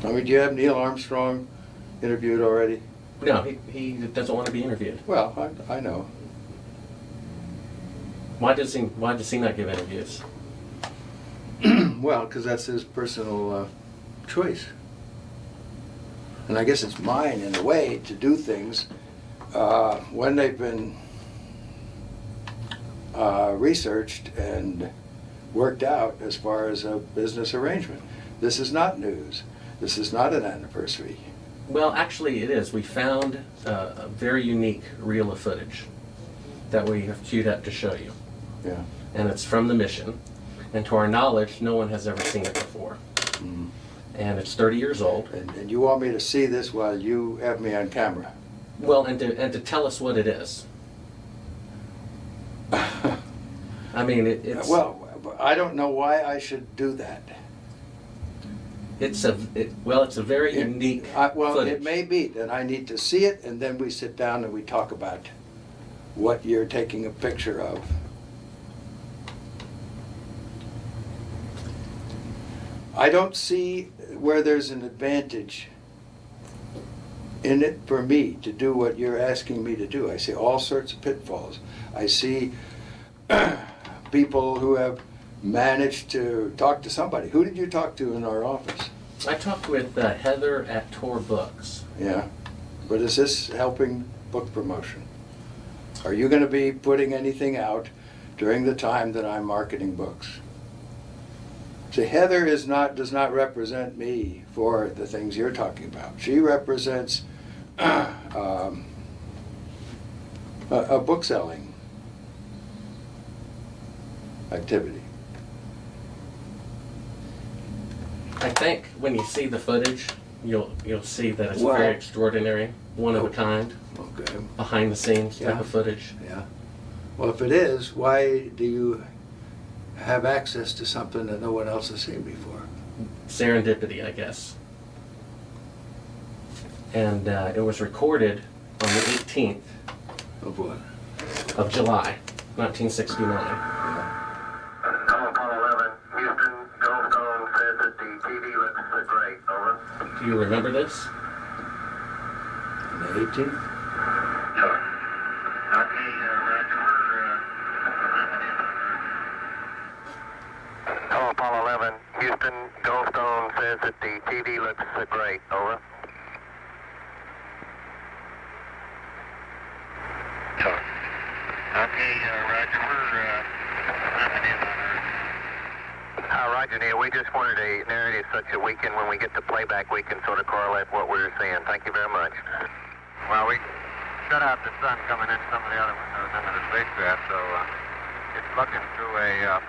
I mean, do you have Neil Armstrong interviewed already? No, he doesn't want to be interviewed. Well, I know. Why does he not give interviews? Well, because that's his personal choice. And I guess it's mine, in a way, to do things when they've been researched and worked out as far as a business arrangement. This is not news. This is not an anniversary. Well, actually it is. We found a very unique reel of footage that we have queued up to show you. Yeah. And it's from the mission. And to our knowledge, no one has ever seen it before. Mm. And it's 30 years old. And you want me to see this while you have me on camera? Well, and to tell us what it is. I mean, it's... Well, I don't know why I should do that. It's a very unique footage. It may be that I need to see it, and then we sit down and we talk about what you're taking a picture of. I don't see where there's an advantage in it for me to do what you're asking me to do. I see all sorts of pitfalls. I see people who have managed to talk to somebody. Who did you talk to in our office? I talked with Heather at Tor Books. Yeah, but is this helping book promotion? Are you going to be putting anything out during the time that I'm marketing books? See, Heather does not represent me for the things you're talking about. She represents a book selling activity. I think when you see the footage, you'll see that it's Well, very extraordinary, one of a kind, Okay. behind the scenes type Yeah. of footage. Yeah. Well, if it is, why do you have access to something that no one else has seen before? Serendipity, I guess. And it was recorded on the 18th Of what? of July, 1969. ALDRIN, Houston, Goldstone says that the TV looks great. Over. Do you remember this? On the 18th? Sure. Okay, Roger. APollo11, Houston, Goldstone says that the TV looks great. Over. Sure. Okay, Roger. Roger, Neil, we just wanted a narrative such that we can, when we get the playback, we can sort of correlate what we're seeing. Thank you very much. Well, we shut out the sun coming in some of the other windows into the spacecraft, so it's looking through the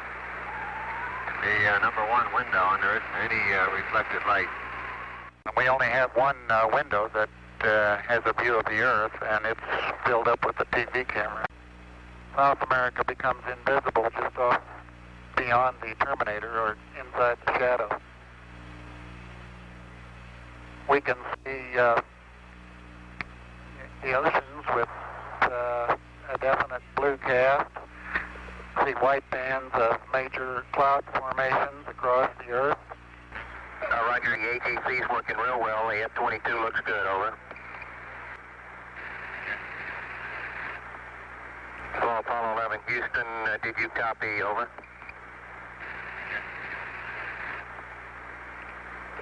number one window, and there isn't any reflected light. We only have one window that has a view of the Earth, and it's filled up with the TV camera. South America becomes invisible just off beyond the terminator or inside the shadow. We can see the oceans with a definite blue cast, see white bands of major cloud formations across the Earth. Roger, the ATC's working real well. The F-22 looks good, over. Apollo11, Houston, did you copy, over?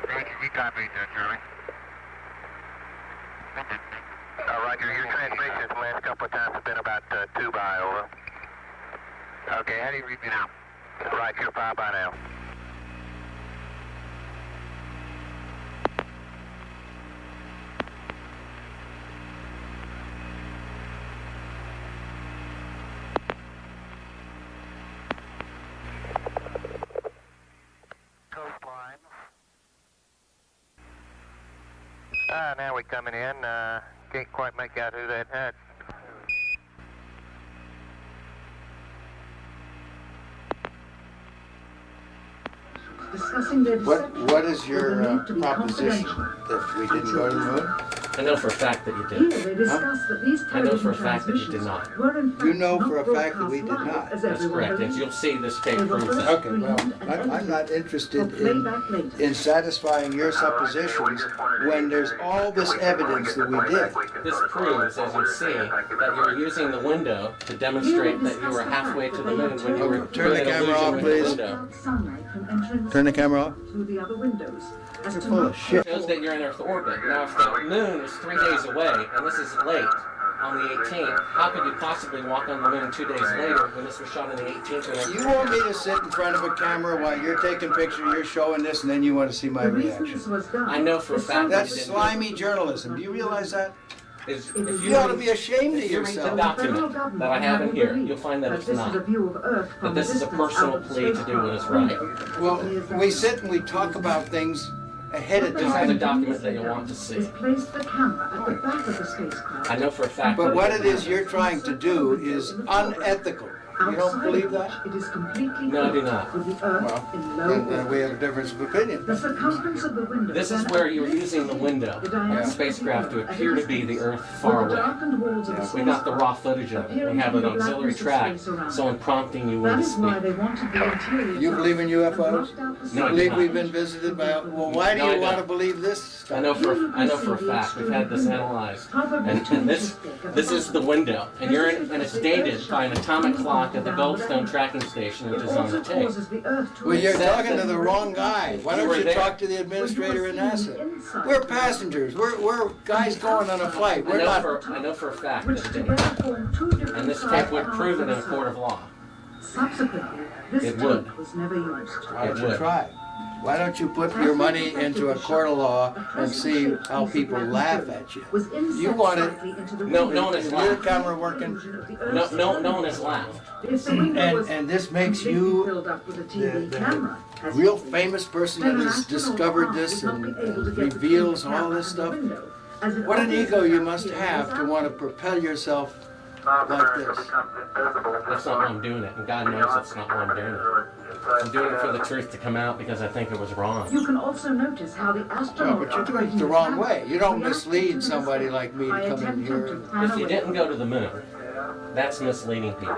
Roger, we copied that, Charlie. Roger, your transmissions the last couple of times have been about 2 by, over. Okay, how do you read me now? Right, you're 5 by now. Coastline. Now we're coming in. Can't quite make out who that had. Discussing their What is your believed to be proposition? confidential. That we didn't go to the moon? I know for a fact that you Here did. they discuss that these I know for a television fact that you did transmissions not. were in fact You know not for a fact that we broadcast did live, not. as That's everyone correct. And believed. you'll see this tape They were proves first that. Okay, well, screened and I'm not edited interested for in, playback later. in satisfying your suppositions when there's all this evidence that we did. This proves, as you see, that you were using the window to demonstrate that you were halfway to the moon when you were Turn the doing an camera illusion off, with please. the window. Sunlight from entering the Turn the space camera off. through the other windows, as You're to full not of shit. It shows that you're in Earth orbit. Now, if the moon is 3 days away, and this is late, on the 18th, how could you possibly walk on the moon 2 days later when this was shot on the 18th? And You want me to sit in front of a camera while you're taking pictures, you're showing this, and then you want to see my The reason reaction? this was done I know for a is so fact that That's didn't. slimy journalism. Do you realize that? is, It if is you You ought to read, be ashamed of if you read the yourself. document that I have in here, you'll find that it's this not. Is a view of Earth from That this a is a distance personal out of the plea to do what is spacecraft right. window. Well, we sit and we talk about things ahead of This is the time. document that you'll want to see. Is place the camera at the back of the spacecraft. I know for a fact But that what it is you're trying to do is unethical. You don't Outside believe of that? which It is completely No, I do covered not. with the Earth Well, in low then orbit. we have a difference of opinion. The circumference of the window. this is then where you were appears using the to be window of the diameter spacecraft to of the appear to be the distance, Earth far with the away. darkened walls of the We got the raw spacecraft footage of it. appearing We have to an be the auxiliary blackness of track, space around so I'm it. prompting you That when to is why speak. they wanted the interior. You believe in UFOs? and blocked out the No, I do Believe not. we've been visited by, well, why do No, I you want to don't. believe this I stuff? know for a fact. We've had this analyzed, and this is the window, and you're in, and it's dated by an atomic clock at the Goldstone tracking station, which It is on also the tape. causes the Earth to Well, you're Except talking to that- the wrong guy. Why You don't were you there. talk to the administrator in NASA? We're passengers. We're guys going on a flight. I We're not. know for a fact which that it together didn't. form two different And this sides tape would of prove it in a the court of Sun. law. Subsequently, this It tape would. was never used. Why don't It you would. try? Why don't you put your money into a court of law and see how people laugh at you? Was inset You want it- slightly into the No window one has Is to your laughed. camera working? illusion of the No, Earth's no one has curvature. laughed. If the window was And this makes completely you filled up with a TV the camera, as real you see, famous person then that an has astronaut discovered would this not and be able to get the reveals TV all camera this out of the stuff. window, as it What an obviously ego you appears must in have this to want to outfit. propel yourself like this. That's not why I'm doing it, and God knows that's not why I'm doing it. I'm doing it for the truth to come out because I think it was wrong. You can also notice how the No, astronaut but you're doing operating it the wrong camera way. You don't reacted mislead to the somebody display like me by to come in attempting here. to pan If you away. didn't go to the moon, that's misleading people.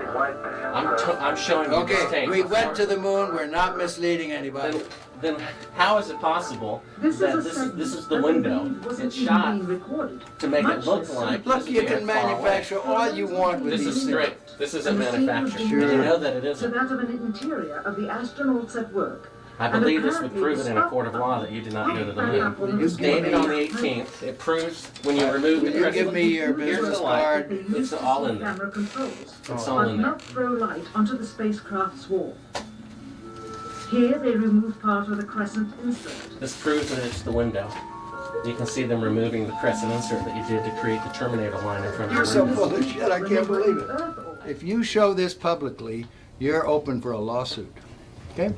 I'm showing you this Okay, tape. we went to the moon. We're not misleading anybody. Then how is it possible This that is a this segment is the that window? indeed wasn't It's even shot being recorded. to make it Much look less like Look, this you is can the Earth far away. manufacture all you want with This these is things. straight. This isn't And the scene manufactured. was You Sure. know that it to isn't. that of an interior of the astronauts at work. I And believe this would apparently prove the it in a spot court of law that you did not go to the back up moon. on It's the Dated on the screen. 18th. It proves when you remove Will the you crescent. give me your Here's business the light. card? They used It's to all see in there. camera controls, It's all but in there. not throw light onto the spacecraft's wall. Here they remove part of the crescent insert. This proves that it's the window. You can see them removing the crescent insert that you did to create the Terminator line in front of You're the so window. full of shit, I When they can't were believe in it. Earth orbit. If you show this publicly, you're open for a lawsuit. Okay?